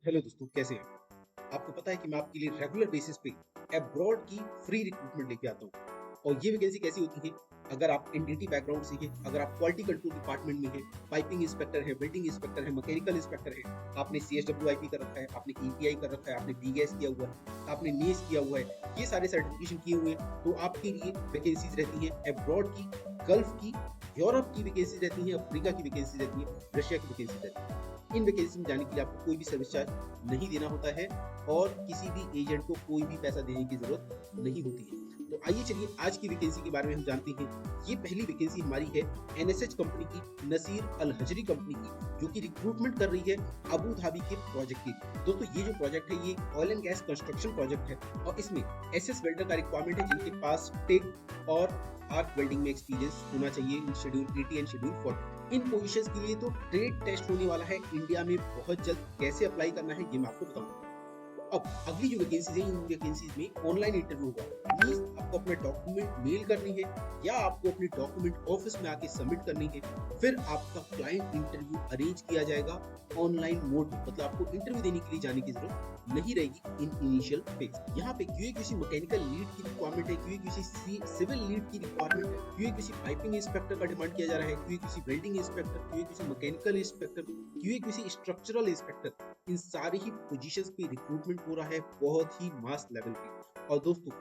Hello दोस्तों, कैसे हैं? आपको पता है कि मैं आपके लिए रेगुलर बेसिस पे अब्रॉड की फ्री रिक्रूटमेंट लेके आता हूँ। और ये वैकेंसी कैसी होती है? अगर आप एनडीटी बैकग्राउंड से हैं, अगर आप क्वालिटी कंट्रोल डिपार्टमेंट में हैं, पाइपिंग इंस्पेक्टर है, बिल्डिंग इंस्पेक्टर है, मैकेनिकल इंस्पेक्टर है, आपने सीएसडब्ल्यूआईपी कर रखा है, आपने ईपीआई कर रखा है, आपने बीगैस किया हुआ है, आपने नीस किया हुआ है, ये सारे सर्टिफिकेशन किए हुए हैं, तो आपके लिए वैकेंसीज रहती हैं अब्रॉड की, गल्फ की, यूरोप की वैकेंसी रहती है, अफ्रीका की वैकेंसी रहती है, रशिया की वैकेंसी रहती है। इन वैकेंसी में जाने के लिए आपको कोई भी सर्विस चार्ज नहीं देना होता है और किसी भी एजेंट को कोई भी पैसा देने की जरूरत नहीं होती है। तो आइए चलिए आज की वैकेंसी के बारे में हम जानते हैं। ये पहली वैकेंसी हमारी है एनएसएच कंपनी की, नसीर अल हजरी कंपनी की, जो कि रिक्रूटमेंट कर रही है अबू धाबी के प्रोजेक्ट के लिए। दोस्तों, ये जो प्रोजेक्ट है ये oil and gas construction project है और इसमें एसएस वेल्डर का रिक्वायरमेंट है जिनके पास टिग और आर्क वेल्डिंग में एक्सपीरियंस होना चाहिए इन schedule 80 and schedule 40। In positions के लिए तो ट्रेड टेस्ट होने वाला है इंडिया में बहुत जल्द। कैसे अप्लाई करना है ये मैं आपको बताऊंगा। अब अगली जो वैकेंसीज है, इन वैकेंसीज में ऑनलाइन इंटरव्यू होगा। मींस आपको अपना डॉक्यूमेंट मेल करनी है या आपको अपने डॉक्यूमेंट ऑफिस में आके सबमिट करनी है, फिर आपका क्लाइंट इंटरव्यू अरेंज किया जाएगा ऑनलाइन मोड में। मतलब आपको इंटरव्यू देने के लिए जाने की जरूरत नहीं रहेगी इन इनिशियल फेज। यहाँ पे क्यूए मैकेनिकल लीड की रिक्वायरमेंट है, क्यूए सिविल लीड की रिक्वायरमेंट है, क्यूए पाइपिंग इंस्पेक्टर का डिमांड किया जा रहा है, QA welding inspector, QA mechanical inspector, QA structural inspector. इन सारी ही पोजीशंस पे रिक्रूटमेंट हो रहा है बहुत ही मास लेवल पे। और दोस्तों,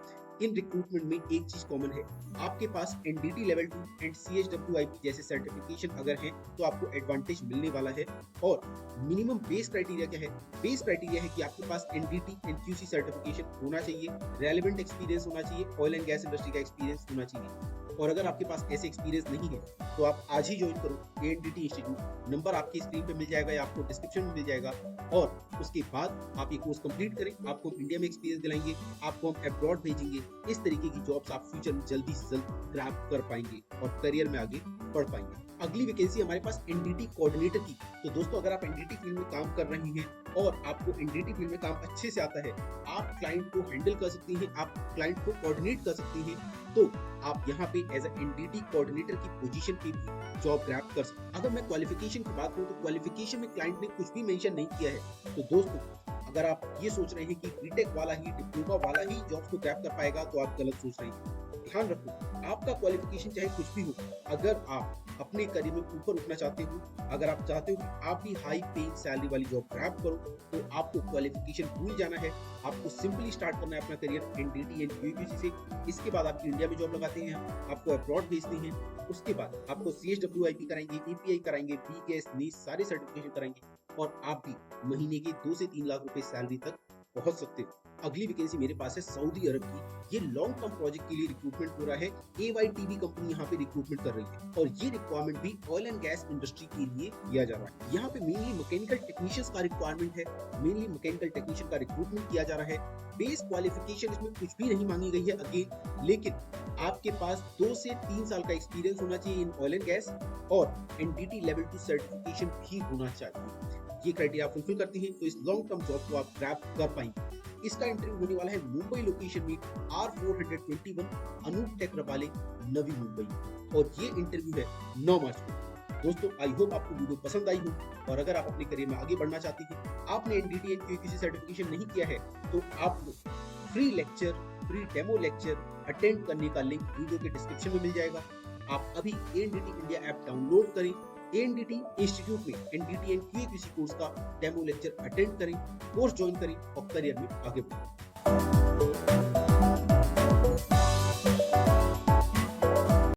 इन रिक्रूटमेंट में एक चीज कॉमन है, आपके पास एनडीटी लेवल 2 एंड सीएचडब्ल्यूआईपी जैसे सर्टिफिकेशन अगर है तो आपको एडवांटेज मिलने वाला है। और मिनिमम बेस क्राइटेरिया क्या है? बेस क्राइटेरिया है कि आपके पास एनडीटी एंड क्यूसी सर्टिफिकेशन होना चाहिए, रेलेवेंट एक्सपीरियंस होना चाहिए, ऑयल एंड गैस इंडस्ट्री का एक्सपीरियंस होना चाहिए। और अगर आपके पास ऐसे एक्सपीरियंस नहीं है तो आप आज ही ज्वाइन करो एएनडीटी इंस्टीट्यूट। नंबर आपकी स्क्रीन पे मिल जाएगा या आपको डिस्क्रिप्शन में मिल जाएगा। और उसके बाद आप ये कोर्स कंप्लीट करें, आपको इंडिया में एक्सपीरियंस दिलाएंगे, आपको हम अब्रॉड भेजेंगे। इस तरीके की जॉब्स आप फ्यूचर में जल्दी से जल्द ग्रैब कर पाएंगे और करियर में आगे बढ़ पाएंगे। अगली वैकेंसी हमारे पास एनडीटी कोऑर्डिनेटर की। तो दोस्तों, अगर आप एनडीटी फील्ड में काम कर रहे हैं और आपको एनडीटी फील्ड में काम अच्छे से आता है, आप क्लाइंट को हैंडल कर सकते हैं, आप क्लाइंट को कोऑर्डिनेट कर सकते हैं, तो आप यहाँ पे एज एनडीटी कोऑर्डिनेटर की पोजीशन पे भी जॉब ग्रैब कर सकते हैं। अगर मैं क्वालिफिकेशन की बात करूँ तो क्वालिफिकेशन में क्लाइंट ने कुछ भी मेंशन नहीं किया है। तो दोस्तों, अगर आप ये सोच रहे हैं कि बीटेक वाला ही, डिप्लोमा वाला ही जॉब्स को ग्रैब कर पाएगा, तो आप गलत सोच रहे हैं। ध्यान रखो, आपका क्वालिफिकेशन चाहे कुछ भी हो, अगर आप अपने करियर में ऊपर उठना चाहते हो, अगर आप चाहते हो कि आप भी हाई पेइंग सैलरी वाली जॉब ग्रैब करो, तो आपको क्वालिफिकेशन भूल जाना है। आपको सिंपली स्टार्ट करना है अपना करियर एनडीटी एंड क्यूसी से। इसके बाद आपकी इंडिया में जॉब लगाते हैं, आपको अब्रॉड भेजते हैं। उसके बाद आपको सीएचडब्ल्यूआईपी कराएंगे, ईपीआई कराएंगे, बीगैस नीस सारे सर्टिफिकेशन कराएंगे और आप भी महीने के 2 से 3 लाख रुपए सैलरी तक पहुंच सकते हो। अगली वैकेंसी मेरे पास है सऊदी अरब की। ये लॉन्ग टर्म प्रोजेक्ट के लिए रिक्रूटमेंट हो रहा है। एवाईटीबी कंपनी यहाँ पे रिक्रूटमेंट कर रही है और ये रिक्वायरमेंट भी ऑयल एंड गैस इंडस्ट्री के लिए किया जा रहा है। यहाँ पे मेनली मैकेनिकल टेक्नीशियंस का रिक्वायरमेंट है, मेनली मैकेनिकल टेक्नीशियन का रिक्रूटमेंट किया जा रहा है। बेस क्वालिफिकेशन इसमें कुछ भी नहीं मांगी गई है अगेन, लेकिन आपके पास 2 से 3 साल का एक्सपीरियंस होना चाहिए इन ऑयल एंड गैस और एनडीटी लेवल 2 सर्टिफिकेशन भी होना चाहिए। ये क्राइटेरिया फुलफिल करती हैं तो इस लॉन्ग टर्म जॉब को आप ग्रैब कर पाएंगे। इसका इंटरव्यू होने वाला है मुंबई लोकेशन में, R421 अनूप टेक रबाले, नवी मुंबई। और ये इंटरव्यू है 9 मार्च को। दोस्तों, आई होप आपको वीडियो पसंद आई हो और अगर आप अपने करियर में आगे बढ़ना चाहते हैं, आपने एनडीटी एंड क्यूसी सर्टिफिकेशन नहीं किया है, तो आपको free lecture, free demo lecture attend करने का लिंक वीडियो के डिस्क्रिप्शन में मिल जाएगा। आप अभी एनडीटी इंडिया ऐप डाउनलोड करें, एनडीटी इंस्टीट्यूट में एनडीटी एंड क्यूसी कोर्स का डेमो लेक्चर अटेंड करें, कोर्स ज्वाइन करें और करियर में आगे बढ़ें।